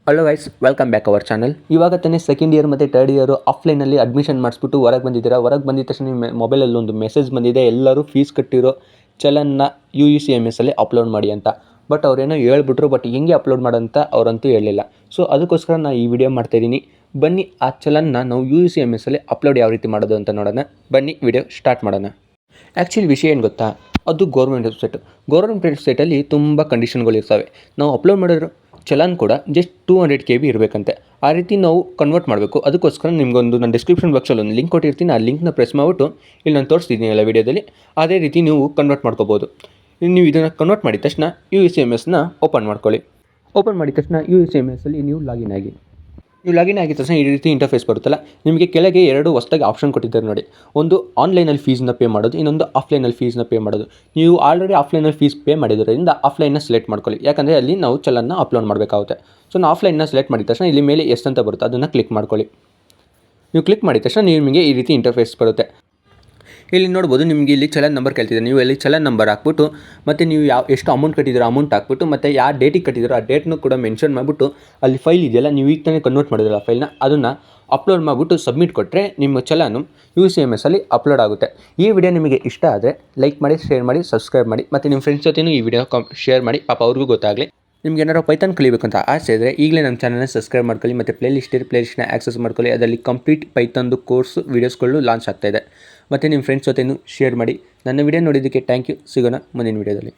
Hello guys, welcome back our channel. ಇವಾಗ ತಾನೇ second year ಮತ್ತು ಥರ್ಡ್ ಇಯರು ಆಫ್ಲೈನಲ್ಲಿ ಅಡ್ಮಿಷನ್ ಮಾಡಿಸ್ಬಿಟ್ಟು ಹೊರಗೆ ಬಂದಿದ್ದೀರಾ. ಹೊರಗೆ ಬಂದಿದ್ದ ತಕ್ಷಣ ನಿಮ್ಮ ಮೊಬೈಲಲ್ಲಿ ಒಂದು ಮೆಸೇಜ್ ಬಂದಿದೆ, ಎಲ್ಲರೂ ಫೀಸ್ ಕಟ್ಟಿರೋ ಚಲನ್ನ UUCMS ಅಲ್ಲಿ ಅಪ್ಲೋಡ್ ಮಾಡಿ ಅಂತ. ಬಟ್ ಅವ್ರೇನೋ ಹೇಳ್ಬಿಟ್ರು, ಬಟ್ ಹೆಂಗೆ ಅಪ್ಲೋಡ್ ಮಾಡೋಂತ ಅವರಂತೂ ಹೇಳಲಿಲ್ಲ. ಸೊ ಅದಕ್ಕೋಸ್ಕರ ನಾನು ಈ ವಿಡಿಯೋ ಮಾಡ್ತಾಯಿದ್ದೀನಿ. ಬನ್ನಿ ಆ ಚಲನ್ನ ನಾವು UUCMS ಅಲ್ಲಿ ಅಪ್ಲೋಡ್ ಯಾವ ರೀತಿ ಮಾಡೋದು ಅಂತ ನೋಡೋಣ. ಬನ್ನಿ ವಿಡಿಯೋ ಸ್ಟಾರ್ಟ್ ಮಾಡೋಣ. ಆ್ಯಕ್ಚುಲಿ ವಿಷಯ ಏನು ಗೊತ್ತಾ, ಅದು ಗೌರ್ಮೆಂಟ್ ವೆಬ್ಸೈಟಲ್ಲಿ ತುಂಬ ಕಂಡೀಷನ್ಗಳಿರ್ತವೆ. ನಾವು ಅಪ್ಲೋಡ್ ಮಾಡಿರೋ ಚಲನ್ ಕೂಡ ಜಸ್ಟ್ 200 KB ಇರಬೇಕಂತೆ. ಆ ರೀತಿ ನಾವು ಕನ್ವರ್ಟ್ ಮಾಡಬೇಕು. ಅದಕ್ಕೋಸ್ಕರ ನಿಮಗೊಂದು ನಾನು ಡಿಸ್ಕ್ರಿಪ್ಷನ್ ಬಾಕ್ಸಲ್ಲಿ ಒಂದು ಲಿಂಕ್ ಕೊಟ್ಟಿರ್ತೀನಿ. ಆ ಲಿಂಕ್ನ ಪ್ರೆಸ್ ಮಾಡಿಬಿಟ್ಟು ಇಲ್ಲಿ ನಾನು ತೋರಿಸ್ತಿದ್ದೀನಿ ಎಲ್ಲ ವೀಡಿಯೋದಲ್ಲಿ, ಅದೇ ರೀತಿ ನೀವು ಕನ್ವರ್ಟ್ ಮಾಡ್ಕೋಬೋದು. ನೀವು ಇದನ್ನು ಕನ್ವರ್ಟ್ ಮಾಡಿದ ತಕ್ಷಣ UUCMSನ ಓಪನ್ ಮಾಡ್ಕೊಳ್ಳಿ. ಓಪನ್ ಮಾಡಿದ ತಕ್ಷಣ UUCMSಲ್ಲಿ ನೀವು ಲಾಗಿನ್ ಆಗಿ. ನೀವು ಲಾಗಿನ್ ಆಗಿದ ತಕ್ಷಣ ಈ ರೀತಿ ಇಂಟರ್ಫೇಸ್ ಬರುತ್ತಲ್ಲ, ನಿಮಗೆ ಕೆಳಗೆ ಎರಡು ಹೊಸದಾಗಿ ಆಪ್ಷನ್ ಕೊಟ್ಟಿದ್ದಾರೆ ನೋಡಿ. ಒಂದು ಆನ್ಲೈನಲ್ಲಿ ಫೀಸ್ನ ಪೇ ಮಾಡೋದು, ಇನ್ನೊಂದು ಆಫ್ಲೈನಲ್ಲಿ ಫೀಸ್ನ ಪೇ ಮಾಡೋದು. ನೀವು ಆಲ್ರೆಡಿ ಆಫ್ಲೈನಲ್ಲಿ ಫೀಸ್ ಪೇ ಮಾಡಿದ್ರಿಂದ ಆಫ್ಲೈನ್ನ ಸೆಲೆಕ್ಟ್ ಮಾಡ್ಕೊಳ್ಳಿ, ಯಾಕಂದರೆ ಅಲ್ಲಿ ನಾವು ಚಲನ್ನ ಅಪ್ಲೋಡ್ ಮಾಡಬೇಕಾಗುತ್ತೆ. ಸೊ ನಾವು ಆಫ್ಲೈನ್ನ ಸೆಲೆಕ್ಟ್ ಮಾಡಿದ ತಕ್ಷಣ ಇಲ್ಲಿ ಮೇಲೆ ಎಸ್ ಅಂತ ಬರುತ್ತೆ, ಅದನ್ನು ಕ್ಲಿಕ್ ಮಾಡ್ಕೊಳ್ಳಿ. ನೀವು ಕ್ಲಿಕ್ ಮಾಡಿದ ತಕ್ಷಣ ನಿಮಗೆ ಈ ರೀತಿ ಇಂಟರ್ಫೇಸ್ ಬರುತ್ತೆ. ಇಲ್ಲಿ ನೋಡ್ಬೋದು, ನಿಮಗೆ ಇಲ್ಲಿ ಚಲನ್ ನಂಬರ್ ಕೇಳ್ತಿದೆ. ನೀವು ಇಲ್ಲಿ ಚಲನ್ ನಂಬರ್ ಹಾಕ್ಬಿಟ್ಟು ಮತ್ತು ನೀವು ಎಷ್ಟು ಅಮೌಂಟ್ ಕಟ್ಟಿದ್ದೀರೋ ಅಮೌಂಟ್ ಹಾಕ್ಬಿಟ್ಟು ಮತ್ತು ಯಾವ ಡೇಟಿಗೆ ಕಟ್ಟಿದ್ದೀರೋ ಆ ಡೇಟ್ನು ಕೂಡ ಮೆನ್ಷನ್ ಮಾಡಿಬಿಟ್ಟು ಅಲ್ಲಿ ಫೈಲ್ ಇದೆಯಲ್ಲ, ನೀವು ಈಗ ತಾನೇ ಕನ್ವರ್ಟ್ ಮಾಡಿದ್ರಲ್ಲ ಫೈಲ್ನ, ಅದನ್ನು ಅಪ್ಲೋಡ್ ಮಾಡಿಬಿಟ್ಟು ಸಬ್ಮಿಟ್ ಕೊಟ್ಟರೆ ನಿಮ್ಮ ಚಲನು UUCMS ಅಲ್ಲಿ ಅಪ್ಲೋಡ್ ಆಗುತ್ತೆ. ಈ ವಿಡಿಯೋ ನಿಮಗೆ ಇಷ್ಟ ಆದರೆ ಲೈಕ್ ಮಾಡಿ, ಶೇರ್ ಮಾಡಿ, ಸಬ್ಸ್ಕ್ರೈಬ್ ಮಾಡಿ ಮತ್ತು ನಿಮ್ಮ ಫ್ರೆಂಡ್ಸ್ ಜೊತೆನೂ ಈ ವಿಡಿಯೋ ಶೇರ್ ಮಾಡಿ, ಪಾಪ ಅವ್ರಿಗೂ ಗೊತ್ತಾಗಲಿ. ನಿಮ್ಗೆ ಏನಾರು ಪೈಥಾನ್ ಕಲಿಬೇಕಂತ ಆಸೆ ಇದ್ದರೆ ಈಗಲೇ ನಮ್ಮ ಚಾನಲ್ನ ಸಬ್ಸ್ಕ್ರೈಬ್ ಮಾಡ್ಕೊಳ್ಳಿ ಮತ್ತು ಪ್ಲೇಲಿಸ್ಟ್ನ ಆಕ್ಸೆಸ್ ಮಾಡ್ಕೊಳ್ಳಿ. ಅದರಲ್ಲಿ ಕಂಪ್ಲೀಟ್ ಪೈಥಾನ್ದು ಕೋರ್ಸ್ ವೀಡಿಯೋಸ್ಗಳು ಲಾಂಚ್ ಆಗ್ತಾಯಿದೆ. ಮತ್ತು ನಿಮ್ಮ ಫ್ರೆಂಡ್ಸ್ ಜೊತೆನೂ ಶೇರ್ ಮಾಡಿ. ನನ್ನ ವಿಡಿಯೋ ನೋಡಿದ್ದಕ್ಕೆ ಥ್ಯಾಂಕ್ ಯು. ಸಿಗೋಣ ಮುಂದಿನ ವಿಡಿಯೋದಲ್ಲಿ.